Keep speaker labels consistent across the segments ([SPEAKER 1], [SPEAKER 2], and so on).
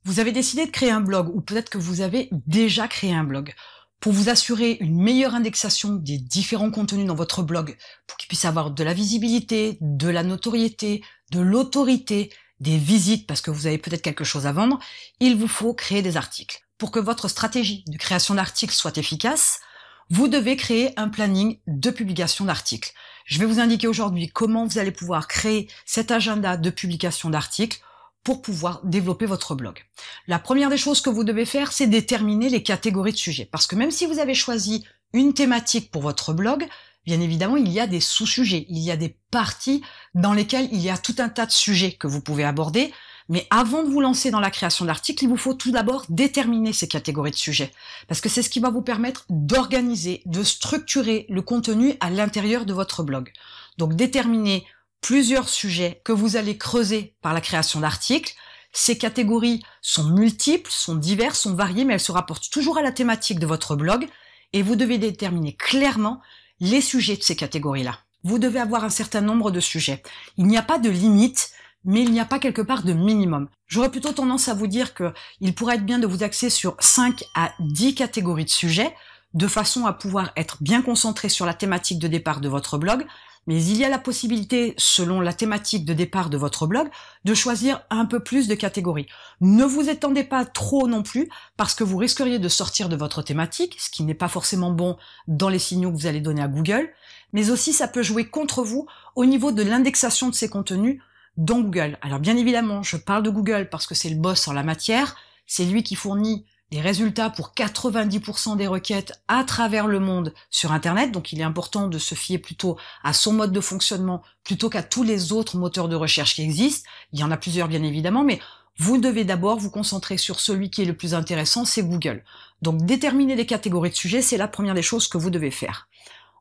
[SPEAKER 1] Vous avez décidé de créer un blog, ou peut-être que vous avez déjà créé un blog. Pour vous assurer une meilleure indexation des différents contenus dans votre blog, pour qu'il puisse avoir de la visibilité, de la notoriété, de l'autorité, des visites, parce que vous avez peut-être quelque chose à vendre, il vous faut créer des articles. Pour que votre stratégie de création d'articles soit efficace, vous devez créer un planning de publication d'articles. Je vais vous indiquer aujourd'hui comment vous allez pouvoir créer cet agenda de publication d'articles pour pouvoir développer votre blog. La première des choses que vous devez faire, c'est déterminer les catégories de sujets. Parce que même si vous avez choisi une thématique pour votre blog, bien évidemment, il y a des sous-sujets, il y a des parties dans lesquelles il y a tout un tas de sujets que vous pouvez aborder. Mais avant de vous lancer dans la création d'articles, il vous faut tout d'abord déterminer ces catégories de sujets. Parce que c'est ce qui va vous permettre d'organiser, de structurer le contenu à l'intérieur de votre blog. Donc déterminer plusieurs sujets que vous allez creuser par la création d'articles. Ces catégories sont multiples, sont diverses, sont variées, mais elles se rapportent toujours à la thématique de votre blog. Et vous devez déterminer clairement les sujets de ces catégories-là. Vous devez avoir un certain nombre de sujets. Il n'y a pas de limite, mais il n'y a pas quelque part de minimum. J'aurais plutôt tendance à vous dire que il pourrait être bien de vous axer sur 5 à 10 catégories de sujets, de façon à pouvoir être bien concentré sur la thématique de départ de votre blog, mais il y a la possibilité, selon la thématique de départ de votre blog, de choisir un peu plus de catégories. Ne vous étendez pas trop non plus, parce que vous risqueriez de sortir de votre thématique, ce qui n'est pas forcément bon dans les signaux que vous allez donner à Google, mais aussi ça peut jouer contre vous au niveau de l'indexation de ces contenus dans Google. Alors bien évidemment, je parle de Google parce que c'est le boss en la matière, c'est lui qui fournit des résultats pour 90% des requêtes à travers le monde sur Internet, donc il est important de se fier plutôt à son mode de fonctionnement plutôt qu'à tous les autres moteurs de recherche qui existent. Il y en a plusieurs bien évidemment, mais vous devez d'abord vous concentrer sur celui qui est le plus intéressant, c'est Google. Donc déterminer des catégories de sujets, c'est la première des choses que vous devez faire.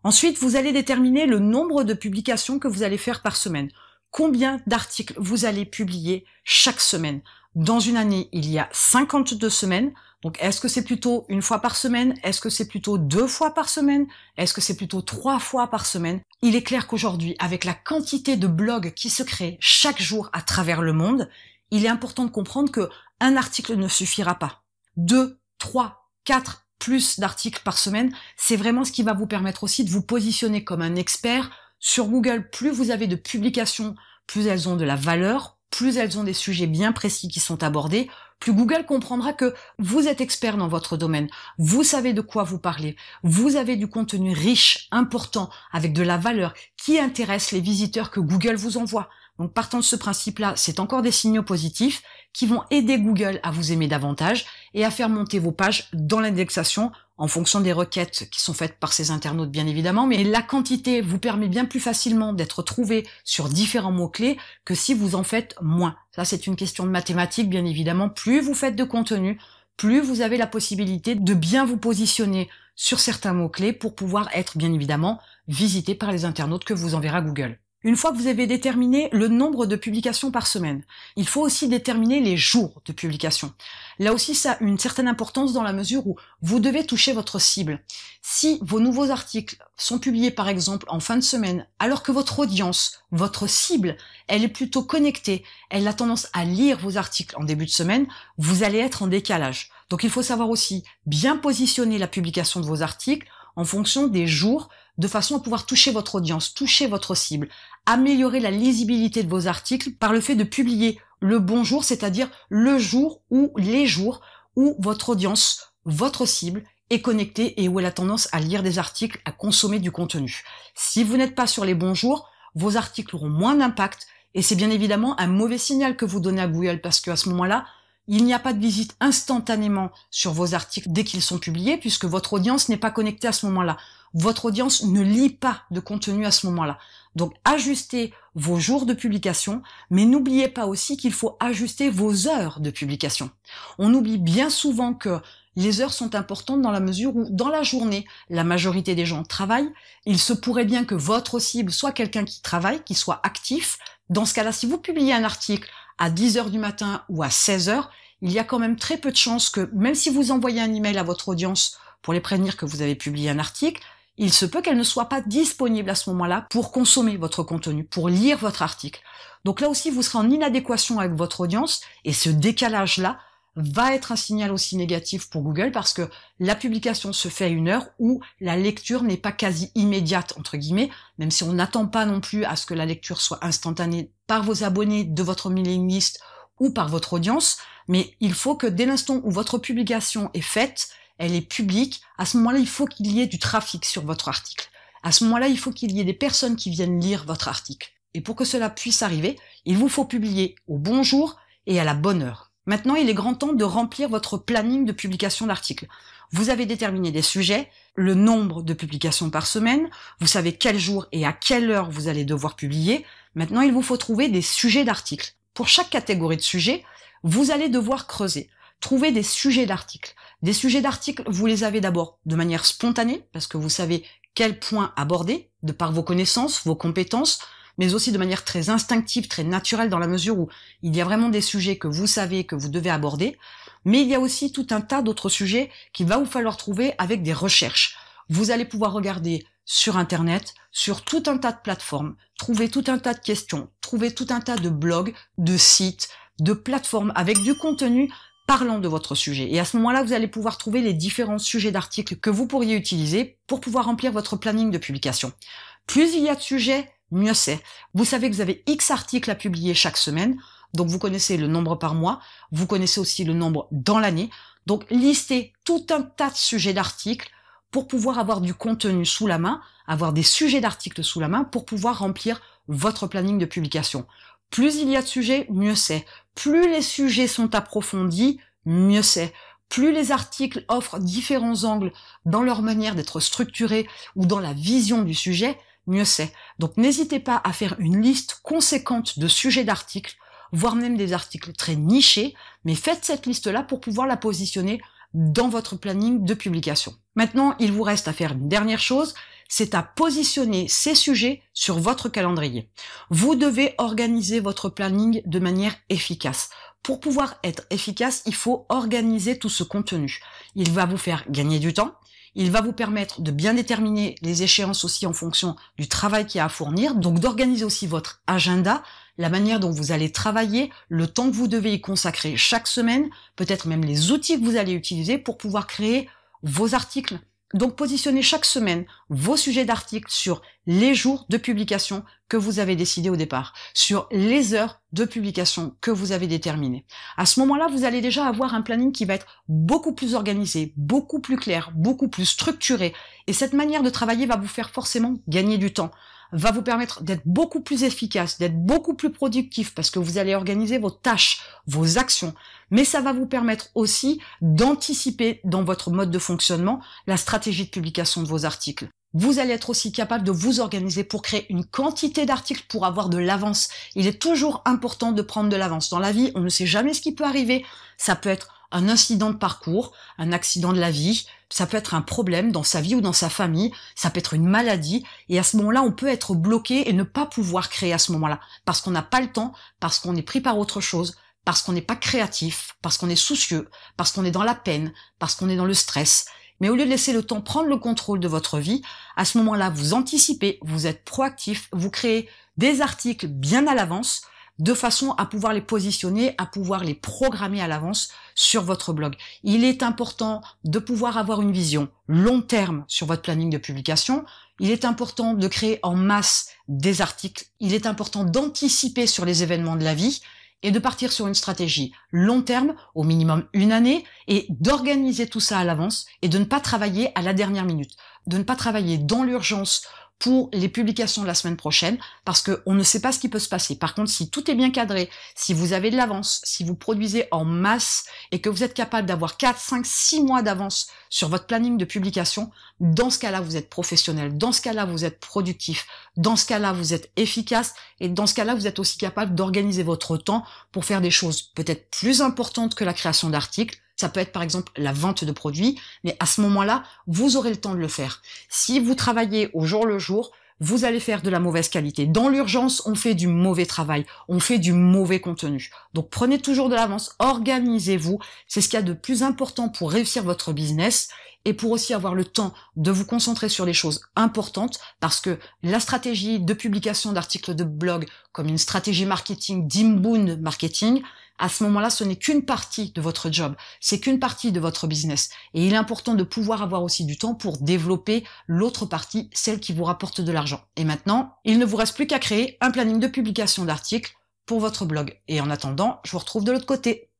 [SPEAKER 1] Ensuite, vous allez déterminer le nombre de publications que vous allez faire par semaine. Combien d'articles vous allez publier chaque semaine? Dans une année, il y a 52 semaines. Donc, est-ce que c'est plutôt une fois par semaine? Est-ce que c'est plutôt 2 fois par semaine? Est-ce que c'est plutôt 3 fois par semaine? Il est clair qu'aujourd'hui, avec la quantité de blogs qui se créent chaque jour à travers le monde, il est important de comprendre que un article ne suffira pas. 2, 3, 4 plus d'articles par semaine, c'est vraiment ce qui va vous permettre aussi de vous positionner comme un expert sur Google. Plus vous avez de publications, plus elles ont de la valeur, plus elles ont des sujets bien précis qui sont abordés, plus Google comprendra que vous êtes expert dans votre domaine, vous savez de quoi vous parlez, vous avez du contenu riche, important, avec de la valeur, qui intéresse les visiteurs que Google vous envoie. Donc partant de ce principe-là, c'est encore des signaux positifs qui vont aider Google à vous aimer davantage et à faire monter vos pages dans l'indexation en fonction des requêtes qui sont faites par ces internautes bien évidemment, mais la quantité vous permet bien plus facilement d'être trouvé sur différents mots-clés que si vous en faites moins. Ça c'est une question de mathématiques bien évidemment, plus vous faites de contenu, plus vous avez la possibilité de bien vous positionner sur certains mots-clés pour pouvoir être bien évidemment visité par les internautes que vous enverra Google. Une fois que vous avez déterminé le nombre de publications par semaine, il faut aussi déterminer les jours de publication. Là aussi, ça a une certaine importance dans la mesure où vous devez toucher votre cible. Si vos nouveaux articles sont publiés par exemple en fin de semaine, alors que votre audience, votre cible, elle est plutôt connectée, elle a tendance à lire vos articles en début de semaine, vous allez être en décalage. Donc il faut savoir aussi bien positionner la publication de vos articles en fonction des jours, de façon à pouvoir toucher votre audience, toucher votre cible, améliorer la lisibilité de vos articles par le fait de publier le bon jour, c'est-à-dire le jour ou les jours où votre audience, votre cible est connectée et où elle a tendance à lire des articles, à consommer du contenu. Si vous n'êtes pas sur les bons jours, vos articles auront moins d'impact et c'est bien évidemment un mauvais signal que vous donnez à Google parce qu'à ce moment-là, il n'y a pas de visite instantanément sur vos articles dès qu'ils sont publiés puisque votre audience n'est pas connectée à ce moment-là. Votre audience ne lit pas de contenu à ce moment-là. Donc ajustez vos jours de publication, mais n'oubliez pas aussi qu'il faut ajuster vos heures de publication. On oublie bien souvent que les heures sont importantes dans la mesure où, dans la journée, la majorité des gens travaillent. Il se pourrait bien que votre cible soit quelqu'un qui travaille, qui soit actif. Dans ce cas-là, si vous publiez un article à 10 heures du matin ou à 16 heures, il y a quand même très peu de chances que, même si vous envoyez un email à votre audience pour les prévenir que vous avez publié un article, il se peut qu'elle ne soit pas disponible à ce moment-là pour consommer votre contenu, pour lire votre article. Donc là aussi, vous serez en inadéquation avec votre audience et ce décalage-là va être un signal aussi négatif pour Google parce que la publication se fait à une heure où la lecture n'est pas quasi immédiate, entre guillemets, même si on n'attend pas non plus à ce que la lecture soit instantanée par vos abonnés de votre mailing list ou par votre audience, mais il faut que dès l'instant où votre publication est faite, elle est publique, à ce moment-là, il faut qu'il y ait du trafic sur votre article. À ce moment-là, il faut qu'il y ait des personnes qui viennent lire votre article. Et pour que cela puisse arriver, il vous faut publier au bon jour et à la bonne heure. Maintenant, il est grand temps de remplir votre planning de publication d'articles. Vous avez déterminé des sujets, le nombre de publications par semaine, vous savez quel jour et à quelle heure vous allez devoir publier. Maintenant, il vous faut trouver des sujets d'articles. Pour chaque catégorie de sujets, vous allez devoir creuser. Trouver des sujets d'articles. Des sujets d'articles, vous les avez d'abord de manière spontanée, parce que vous savez quel point aborder, de par vos connaissances, vos compétences, mais aussi de manière très instinctive, très naturelle, dans la mesure où il y a vraiment des sujets que vous savez que vous devez aborder, mais il y a aussi tout un tas d'autres sujets qu'il va vous falloir trouver avec des recherches. Vous allez pouvoir regarder sur Internet, sur tout un tas de plateformes, trouver tout un tas de questions, trouver tout un tas de blogs, de sites, de plateformes avec du contenu parlant de votre sujet. Et à ce moment-là, vous allez pouvoir trouver les différents sujets d'articles que vous pourriez utiliser pour pouvoir remplir votre planning de publication. Plus il y a de sujets, mieux c'est. Vous savez que vous avez X articles à publier chaque semaine, donc vous connaissez le nombre par mois, vous connaissez aussi le nombre dans l'année, donc listez tout un tas de sujets d'articles pour pouvoir avoir du contenu sous la main, avoir des sujets d'articles sous la main pour pouvoir remplir votre planning de publication. Plus il y a de sujets, mieux c'est. Plus les sujets sont approfondis, mieux c'est. Plus les articles offrent différents angles dans leur manière d'être structurés ou dans la vision du sujet, mieux c'est. Donc n'hésitez pas à faire une liste conséquente de sujets d'articles, voire même des articles très nichés, mais faites cette liste-là pour pouvoir la positionner dans votre planning de publication. Maintenant, il vous reste à faire une dernière chose, c'est à positionner ces sujets sur votre calendrier. Vous devez organiser votre planning de manière efficace. Pour pouvoir être efficace, il faut organiser tout ce contenu. Il va vous faire gagner du temps, il va vous permettre de bien déterminer les échéances aussi en fonction du travail qu'il y a à fournir, donc d'organiser aussi votre agenda, la manière dont vous allez travailler, le temps que vous devez y consacrer chaque semaine, peut-être même les outils que vous allez utiliser pour pouvoir créer vos articles. Donc positionnez chaque semaine vos sujets d'articles sur les jours de publication que vous avez décidé au départ, sur les heures de publication que vous avez déterminées. À ce moment-là, vous allez déjà avoir un planning qui va être beaucoup plus organisé, beaucoup plus clair, beaucoup plus structuré. Et cette manière de travailler va vous faire forcément gagner du temps, va vous permettre d'être beaucoup plus efficace, d'être beaucoup plus productif parce que vous allez organiser vos tâches, vos actions. Mais ça va vous permettre aussi d'anticiper dans votre mode de fonctionnement la stratégie de publication de vos articles. Vous allez être aussi capable de vous organiser pour créer une quantité d'articles pour avoir de l'avance. Il est toujours important de prendre de l'avance. Dans la vie, on ne sait jamais ce qui peut arriver. Ça peut être un incident de parcours, un accident de la vie, ça peut être un problème dans sa vie ou dans sa famille, ça peut être une maladie, et à ce moment-là, on peut être bloqué et ne pas pouvoir créer à ce moment-là, parce qu'on n'a pas le temps, parce qu'on est pris par autre chose, parce qu'on n'est pas créatif, parce qu'on est soucieux, parce qu'on est dans la peine, parce qu'on est dans le stress. Mais au lieu de laisser le temps prendre le contrôle de votre vie, à ce moment-là, vous anticipez, vous êtes proactif, vous créez des articles bien à l'avance, de façon à pouvoir les positionner, à pouvoir les programmer à l'avance sur votre blog. Il est important de pouvoir avoir une vision long terme sur votre planning de publication. Il est important de créer en masse des articles. Il est important d'anticiper sur les événements de la vie et de partir sur une stratégie long terme, au minimum une année, et d'organiser tout ça à l'avance et de ne pas travailler à la dernière minute, de ne pas travailler dans l'urgence pour les publications de la semaine prochaine, parce qu'on ne sait pas ce qui peut se passer. Par contre, si tout est bien cadré, si vous avez de l'avance, si vous produisez en masse et que vous êtes capable d'avoir 4, 5, 6 mois d'avance sur votre planning de publication, dans ce cas-là, vous êtes professionnel, dans ce cas-là, vous êtes productif, dans ce cas-là, vous êtes efficace et dans ce cas-là, vous êtes aussi capable d'organiser votre temps pour faire des choses peut-être plus importantes que la création d'articles. Ça peut être par exemple la vente de produits, mais à ce moment-là, vous aurez le temps de le faire. Si vous travaillez au jour le jour, vous allez faire de la mauvaise qualité. Dans l'urgence, on fait du mauvais travail, on fait du mauvais contenu. Donc prenez toujours de l'avance, organisez-vous. C'est ce qu'il y a de plus important pour réussir votre business et pour aussi avoir le temps de vous concentrer sur les choses importantes, parce que la stratégie de publication d'articles de blog comme une stratégie marketing d'inbound marketing À ce moment-là, ce n'est qu'une partie de votre job, c'est qu'une partie de votre business. Et il est important de pouvoir avoir aussi du temps pour développer l'autre partie, celle qui vous rapporte de l'argent. Et maintenant, il ne vous reste plus qu'à créer un planning de publication d'articles pour votre blog. Et en attendant, je vous retrouve de l'autre côté.